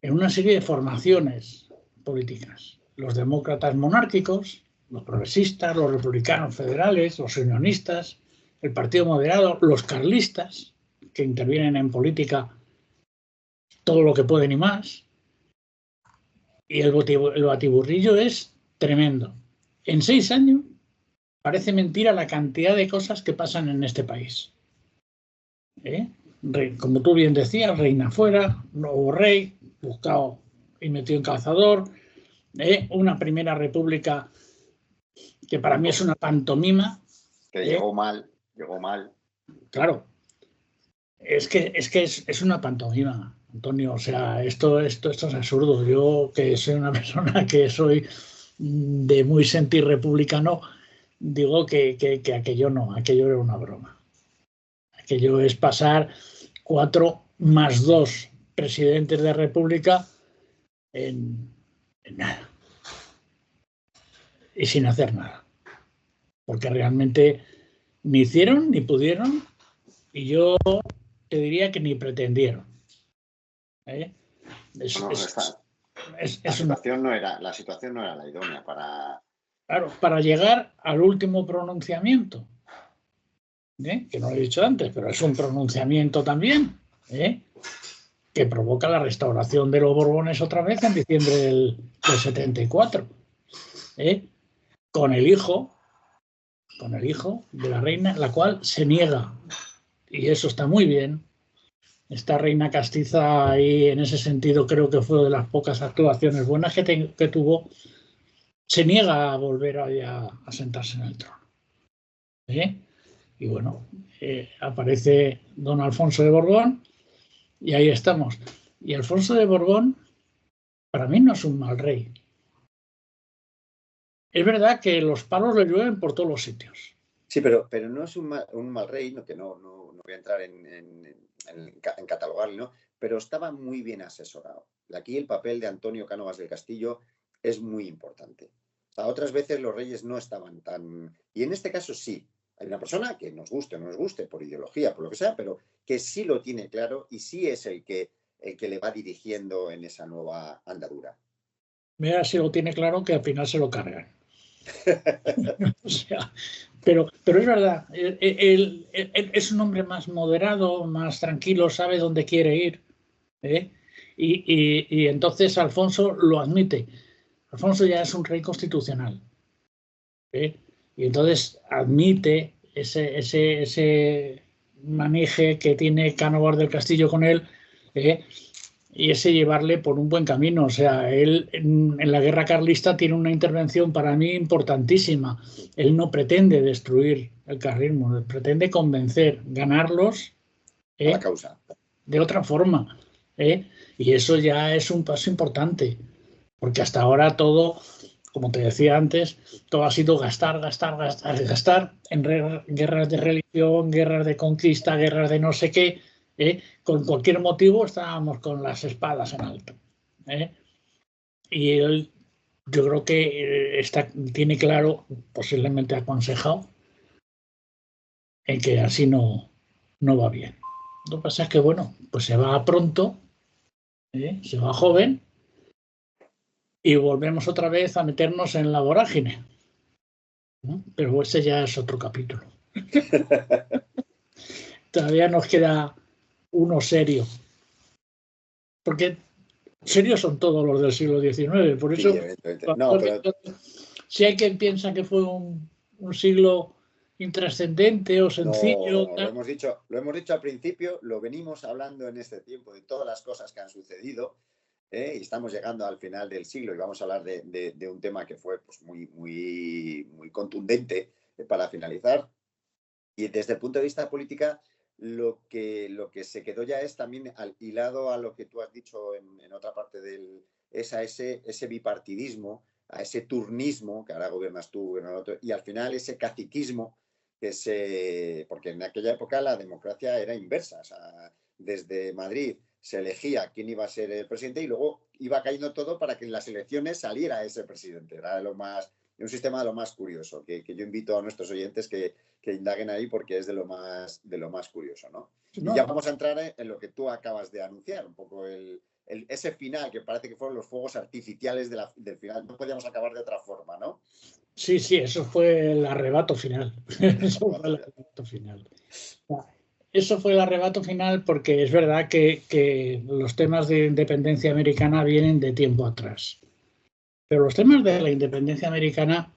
en una serie de formaciones políticas. Los demócratas monárquicos, los progresistas, los republicanos federales, los unionistas, el Partido Moderado, los carlistas, que intervienen en política todo lo que pueden y más. Y el batiburrillo es tremendo. En 6 años parece mentira la cantidad de cosas que pasan en este país. Como tú bien decías, reina fuera, nuevo rey, buscado y metido en calzador, una primera república que para mí es una pantomima. Que llegó mal. Claro, es que es una pantomima, Antonio. O sea, esto es absurdo. Yo, que soy una persona que soy de muy sentir republicano, digo que aquello no, aquello era una broma. Aquello es pasar 4 más 2 presidentes de república en nada. Y sin hacer nada. Porque realmente ni hicieron ni pudieron, y yo te diría que ni pretendieron. La situación no era la idónea Claro, para llegar al último pronunciamiento, que no lo he dicho antes, pero es un pronunciamiento también, que provoca la restauración de los Borbones otra vez en diciembre del 74, con el hijo de la reina, la cual se niega, y eso está muy bien. Esta reina castiza ahí, en ese sentido, creo que fue de las pocas actuaciones buenas que tuvo. Se niega a volver a sentarse en el trono. Y bueno, aparece don Alfonso de Borbón y ahí estamos. Y Alfonso de Borbón, para mí, no es un mal rey. Es verdad que los palos le llueven por todos los sitios. Sí, pero no es un mal rey, que no voy a entrar en catalogarlo, ¿no? Pero estaba muy bien asesorado. Aquí el papel de Antonio Cánovas del Castillo es muy importante. O sea, otras veces los reyes no estaban tan... Y en este caso sí. Hay una persona que nos guste o no nos guste, por ideología, por lo que sea, pero que sí lo tiene claro y sí es el que le va dirigiendo en esa nueva andadura. Mira si lo tiene claro, que al final se lo cargan. O sea, pero es verdad, él es un hombre más moderado, más tranquilo, sabe dónde quiere ir. Y entonces Alfonso lo admite. Alfonso ya es un rey constitucional. Y entonces admite ese maneje que tiene Cánovas del Castillo con él, y ese llevarle por un buen camino. O sea, él en la guerra carlista tiene una intervención para mí importantísima. Él no pretende destruir el carlismo, pretende convencer, ganarlos a la causa. De otra forma. Y eso ya es un paso importante, porque hasta ahora todo, como te decía antes, todo ha sido gastar en guerras de religión, guerras de conquista, guerras de no sé qué. Con cualquier motivo estábamos con las espadas en alto. Y él, yo creo que tiene claro, posiblemente aconsejado, en que así no va bien. Lo que pasa es que, bueno, pues se va pronto, se va joven, y volvemos otra vez a meternos en la vorágine. ¿No? Pero ese ya es otro capítulo. Todavía nos queda uno serio. Porque serios son todos los del siglo XIX. Por eso, sí, no, pero... si hay quien piensa que fue un siglo intrascendente o sencillo. No, lo hemos dicho al principio, lo venimos hablando en este tiempo de todas las cosas que han sucedido, y estamos llegando al final del siglo y vamos a hablar de un tema que fue pues, muy contundente para finalizar. Y desde el punto de vista de política, lo que se quedó ya es también hilado a lo que tú has dicho en otra parte es a ese bipartidismo, a ese turnismo, que ahora gobiernas tú, gobierna el otro, y al final ese caciquismo, porque en aquella época la democracia era inversa. O sea, desde Madrid se elegía quién iba a ser el presidente y luego iba cayendo todo para que en las elecciones saliera ese presidente. Era un sistema de lo más curioso, que yo invito a nuestros oyentes que indaguen ahí porque es de lo más curioso, ¿no? Y ya vamos a entrar en lo que tú acabas de anunciar, un poco ese final que parece que fueron los fuegos artificiales del final. No podíamos acabar de otra forma, ¿no? Sí, eso fue el arrebato final. Eso fue el arrebato final porque es verdad que los temas de independencia americana vienen de tiempo atrás. Pero los temas de la independencia americana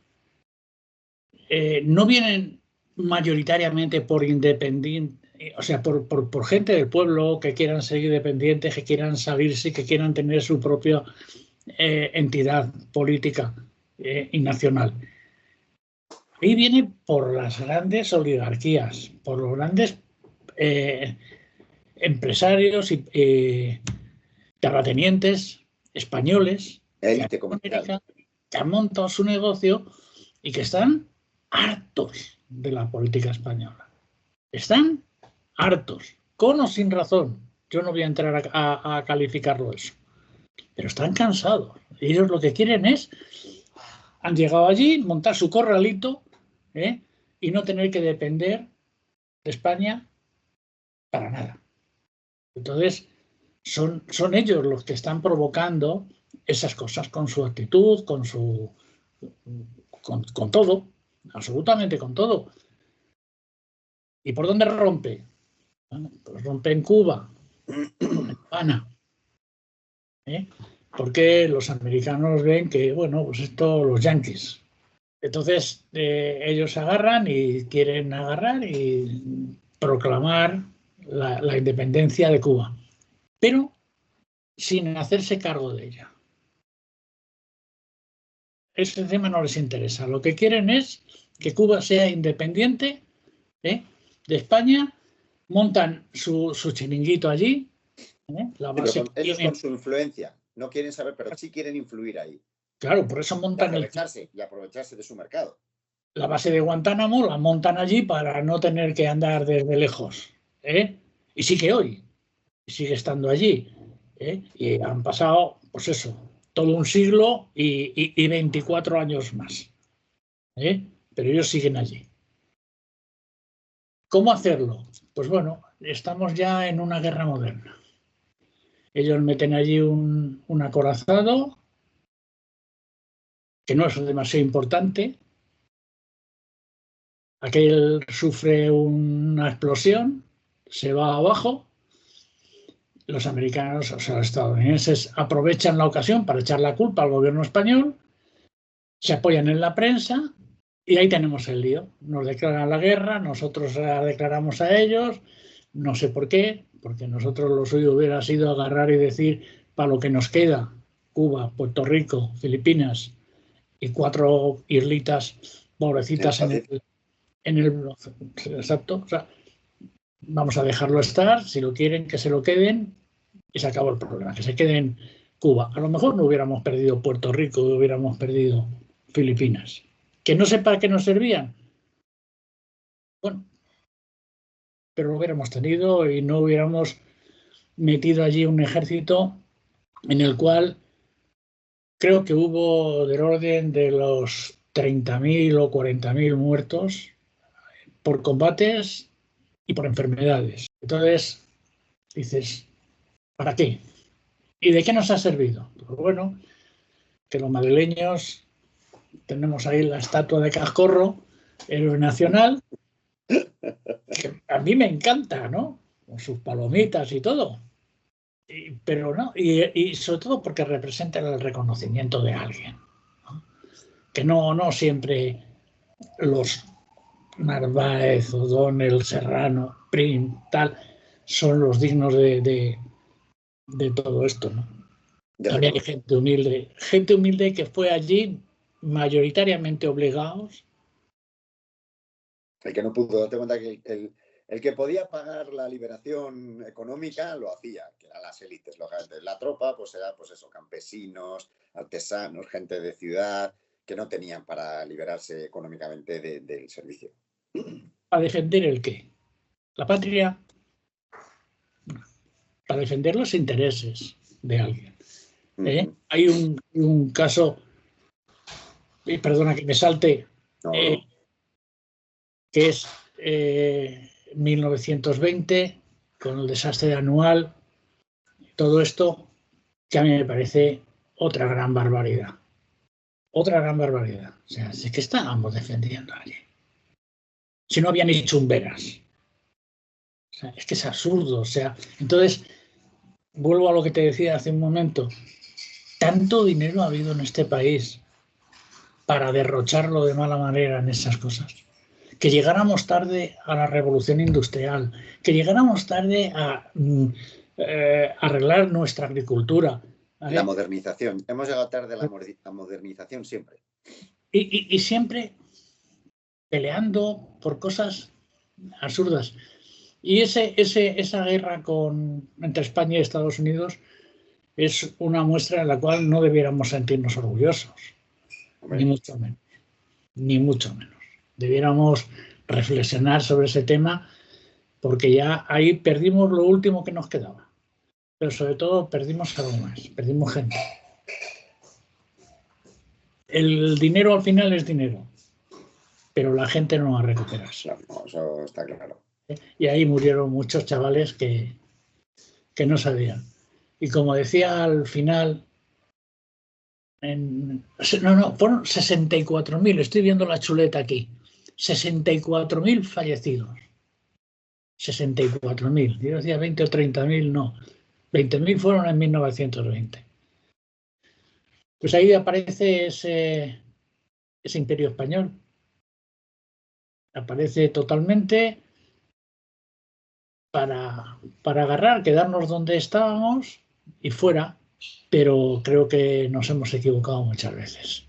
no vienen mayoritariamente por o sea, por gente del pueblo que quieran ser independientes, que quieran salirse, que quieran tener su propia entidad política y nacional. Ahí viene por las grandes oligarquías, por los grandes empresarios y terratenientes españoles élite comercial que han montado su negocio y que están hartos de la política española. Están hartos, con o sin razón. Yo no voy a entrar a calificarlo eso. Pero están cansados. Ellos lo que quieren han llegado allí, montar su corralito, y no tener que depender de España para nada. Entonces, son ellos los que están provocando esas cosas con su actitud, con con todo, absolutamente con todo. ¿Y por dónde rompe? Bueno, pues rompe en Cuba, en Habana. Porque los americanos ven que, bueno, pues esto, los yanquis. Entonces, ellos agarran y quieren agarrar y proclamar la independencia de Cuba, pero sin hacerse cargo de ella. Ese tema no les interesa. Lo que quieren es que Cuba sea independiente de España, montan su chiringuito allí. La base ellos con su influencia no quieren saber, pero sí quieren influir ahí. Claro, por eso montan y aprovecharse de su mercado. La base de Guantánamo la montan allí para no tener que andar desde lejos. Y sigue hoy, y sigue estando allí. Y han pasado, pues eso, todo un siglo y 24 años más. Pero ellos siguen allí. ¿Cómo hacerlo? Pues bueno, estamos ya en una guerra moderna. Ellos meten allí un acorazado que no es demasiado importante. Aquel sufre una explosión, se va abajo. Los americanos, o sea, los estadounidenses, aprovechan la ocasión para echar la culpa al gobierno español, se apoyan en la prensa y ahí tenemos el lío. Nos declaran la guerra, nosotros la declaramos a ellos, no sé por qué, porque nosotros lo suyo hubiera sido agarrar y decir, para lo que nos queda, Cuba, Puerto Rico, Filipinas y 4 islitas pobrecitas en el exacto, o sea, vamos a dejarlo estar, si lo quieren que se lo queden y se acabó el problema, que se quede en Cuba. A lo mejor no hubiéramos perdido Puerto Rico, hubiéramos perdido Filipinas. ¿Que no sé para qué nos servían? Bueno, pero lo hubiéramos tenido y no hubiéramos metido allí un ejército en el cual creo que hubo del orden de los 30.000 o 40.000 muertos por combates y por enfermedades. Entonces, dices, ¿para qué? ¿Y de qué nos ha servido? Pues bueno, que los madrileños tenemos ahí la estatua de Cascorro, héroe nacional, que a mí me encanta, ¿no? Con sus palomitas y todo. Pero no, y sobre todo porque representa el reconocimiento de alguien, ¿no? Que no siempre los Narváez, O'Donnell, Serrano, Prim, tal, son los dignos de todo esto, ¿no? También hay gente humilde que fue allí mayoritariamente obligados. El que no pudo, date cuenta que el que podía pagar la liberación económica lo hacía, que eran las élites, lógicamente. La tropa, pues era, pues eso, campesinos, artesanos, gente de ciudad, que no tenían para liberarse económicamente del servicio. ¿Para defender el qué? ¿La patria? Para defender los intereses de alguien. Hay un caso, perdona que me salte, que es 1920, con el desastre anual, todo esto, que a mí me parece otra gran barbaridad. Otra gran barbaridad. O sea, es que estábamos defendiendo a alguien. Si no había ni chumberas. O sea, es que es absurdo. O sea, entonces, vuelvo a lo que te decía hace un momento. Tanto dinero ha habido en este país para derrocharlo de mala manera en esas cosas. Que llegáramos tarde a la revolución industrial, que llegáramos tarde a arreglar nuestra agricultura. La modernización. Hemos llegado tarde a la modernización siempre. Y siempre peleando por cosas absurdas. Y esa guerra entre España y Estados Unidos es una muestra en la cual no debiéramos sentirnos orgullosos. Ni mucho menos. Ni mucho menos. Debiéramos reflexionar sobre ese tema, porque ya ahí perdimos lo último que nos quedaba. Pero sobre todo perdimos algo más, perdimos gente. El dinero al final es dinero, pero la gente no va a recuperarse. No, eso está claro. Y ahí murieron muchos chavales que no sabían. Y como decía al final No, fueron 64.000, estoy viendo la chuleta aquí. 64.000 fallecidos. 64.000. Yo decía 20 o 30.000, no. 20.000 fueron en 1920. Pues ahí aparece ese imperio español. Aparece totalmente para agarrar, quedarnos donde estábamos y fuera, pero creo que nos hemos equivocado muchas veces.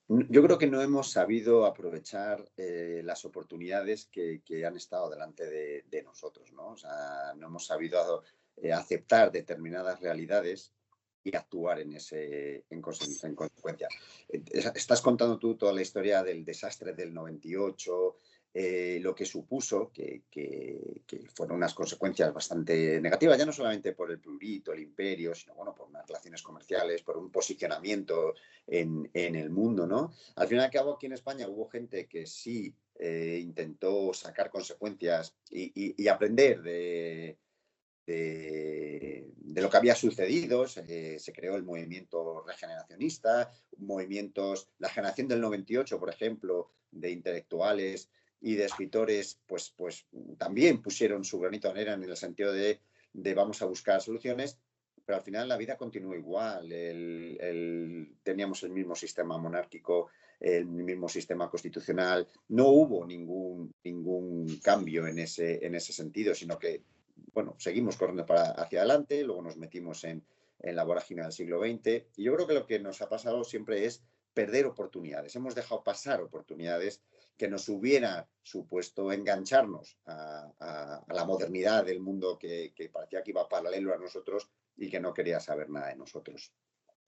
Yo creo que no hemos sabido aprovechar las oportunidades que han estado delante de nosotros, ¿no? O sea, no hemos sabido aceptar determinadas realidades y actuar en consecuencia. Estás contando tú toda la historia del desastre del 98, lo que supuso, que fueron unas consecuencias bastante negativas, ya no solamente por el prurito, el imperio, sino bueno, por unas relaciones comerciales, por un posicionamiento en el mundo, ¿no? Al fin y al cabo, aquí en España hubo gente que sí intentó sacar consecuencias y aprender de lo que había sucedido. Se creó el movimiento regeneracionista, la generación del 98, por ejemplo, de intelectuales y de escritores, pues también pusieron su granito de arena en el sentido de vamos a buscar soluciones, pero al final la vida continuó igual. Teníamos el mismo sistema monárquico, el mismo sistema constitucional, no hubo ningún cambio en ese sentido, sino que bueno, seguimos corriendo hacia adelante, luego nos metimos en la vorágine del siglo XX y yo creo que lo que nos ha pasado siempre es perder oportunidades. Hemos dejado pasar oportunidades que nos hubiera supuesto engancharnos a la modernidad del mundo que parecía que iba paralelo a nosotros y que no quería saber nada de nosotros.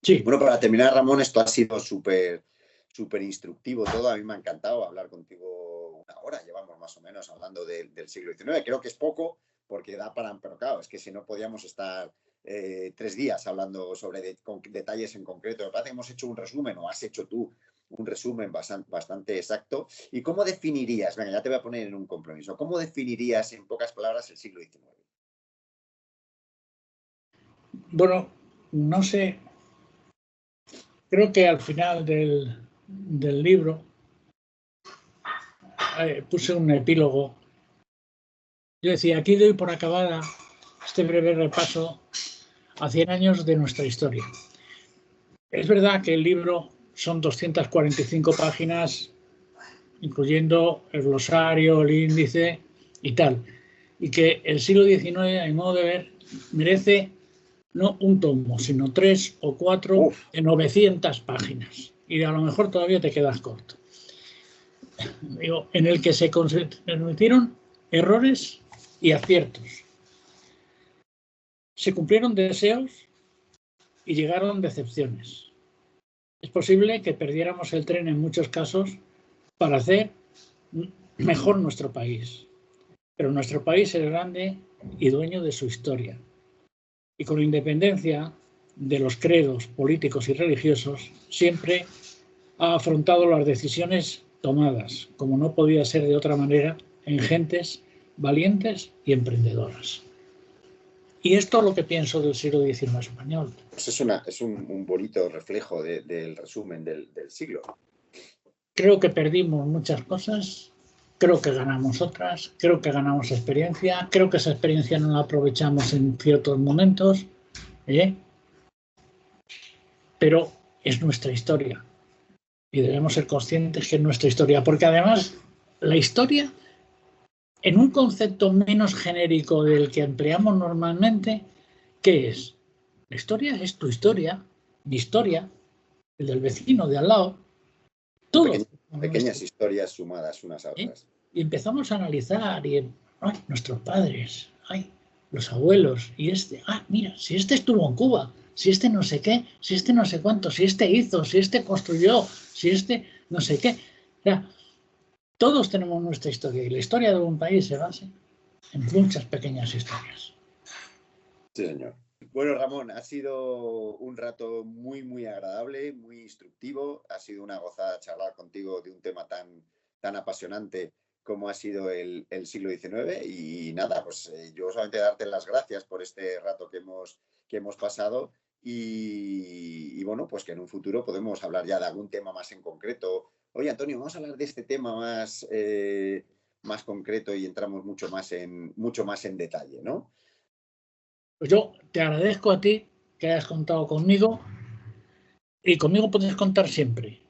Sí. Bueno, para terminar, Ramón, esto ha sido súper instructivo todo. A mí me ha encantado hablar contigo una hora. Llevamos más o menos hablando del siglo XIX. Creo que es poco porque da para... Pero claro, es que si no podíamos estar 3 días hablando sobre detalles en concreto. Me parece que hemos hecho un resumen, o has hecho tú un resumen bastante exacto. ¿Y cómo definirías? Venga, ya te voy a poner en un compromiso. ¿Cómo definirías en pocas palabras el siglo XIX? Bueno, no sé. Creo que al final del libro puse un epílogo. Yo decía, aquí doy por acabada este breve repaso a 100 años de nuestra historia. Es verdad que el libro son 245 páginas, incluyendo el glosario, el índice y tal, y que el siglo XIX, a mi modo de ver, merece no un tomo, sino 3 o 4 de 900 páginas, y a lo mejor todavía te quedas corto. Digo, en el que se cometieron errores y aciertos. Se cumplieron deseos y llegaron decepciones. Es posible que perdiéramos el tren en muchos casos para hacer mejor nuestro país. Pero nuestro país es grande y dueño de su historia. Y con independencia de los credos políticos y religiosos, siempre ha afrontado las decisiones tomadas, como no podía ser de otra manera, en gentes valientes y emprendedoras. Y esto es lo que pienso del siglo XIX español. Pues es un bonito reflejo del resumen del siglo. Creo que perdimos muchas cosas, creo que ganamos otras, creo que ganamos experiencia, creo que esa experiencia no la aprovechamos en ciertos momentos, pero es nuestra historia y debemos ser conscientes que es nuestra historia, porque además la historia, en un concepto menos genérico del que empleamos normalmente, ¿qué es? La historia es tu historia, mi historia, el del vecino de al lado, todos. Pequeñas historias sumadas unas a otras. Y empezamos a analizar, y nuestros padres, los abuelos, y mira, si este estuvo en Cuba, si este no sé qué, si este no sé cuánto, si este hizo, si este construyó, si este no sé qué. O sea, todos tenemos nuestra historia y la historia de un país se basa en muchas pequeñas historias. Sí, señor. Bueno, Ramón, ha sido un rato muy, muy agradable, muy instructivo. Ha sido una gozada charlar contigo de un tema tan apasionante como ha sido el siglo XIX. Y nada, pues yo solamente darte las gracias por este rato que hemos pasado y bueno, pues que en un futuro podemos hablar ya de algún tema más en concreto. Oye, Antonio, vamos a hablar de este tema más concreto y entramos mucho más en detalle, ¿no? Pues yo te agradezco a ti que hayas contado conmigo y conmigo puedes contar siempre.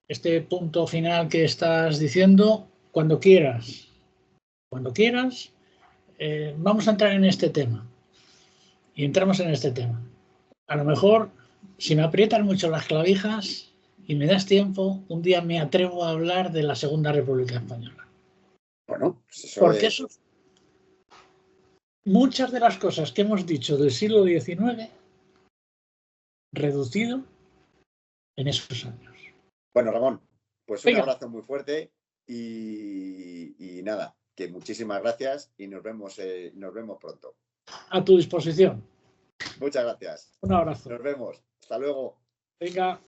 Este punto final que estás diciendo, cuando quieras, vamos a entrar en este tema y entramos en este tema. A lo mejor, si me aprietan mucho las clavijas y me das tiempo, un día me atrevo a hablar de la Segunda República Española. Bueno, pues eso porque muchas de las cosas que hemos dicho del siglo XIX reducido en esos años. Bueno, Ramón, pues Venga. un abrazo muy fuerte y nada, que muchísimas gracias y nos vemos pronto. A tu disposición. Muchas gracias. Un abrazo. Nos vemos. Hasta luego. Venga.